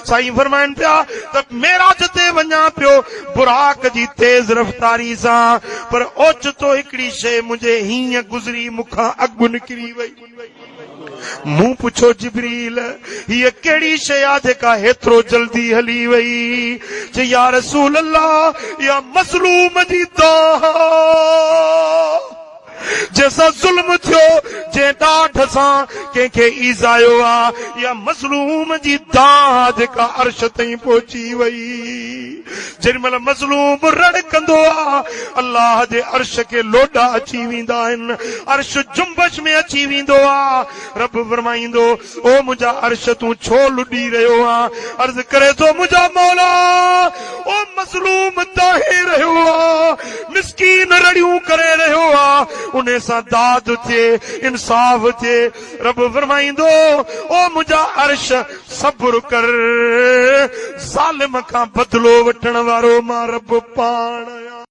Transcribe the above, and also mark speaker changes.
Speaker 1: साईं फरमाइन पिया त मेरा जते वञा पियो बुराक जी तेज रफ्तारी सां, पर ओच तो हिकड़ी शे मुझे हीअं गुज़री मुखां अॻु निकिरी वई। मूं पुछो जिब्रील हीअ कहिड़ी शइ आहे जेका हेतिरो जल्दी हली वई? चई या रसूल अल्लाह या मज़लूम जी दाह जैसा जुल्म थियो जे ॾाढ सां कंहिंखे ईज़ायो आहे, या मज़लूम जी दाह जेका अर्श ताईं पहुची वई। जेॾीमहिल मज़लूम रड़ कंदो आहे अल्लाह जे अर्श खे लोॾा अची वेंदा आहिनि, अर्श जुंबश में अची वेंदो आहे। रब फरमाईंदो ओ मुंहिंजा अर्श तूं छो लुॾी रहियो आहे? अर्ज़ करे थो मुंहिंजा मौला ओ मज़लूम दाहे रहियो आहे, मिस्कीन रड़ियूं करे रहियो आहे, उन सां दाद थिए, इंसाफ थिए। रब फरमाईंदो ओ मुंहिंजा अर्श सब्र कर, ज़ालिम खां बदलो वठण वारो मां रब पाण आहियां।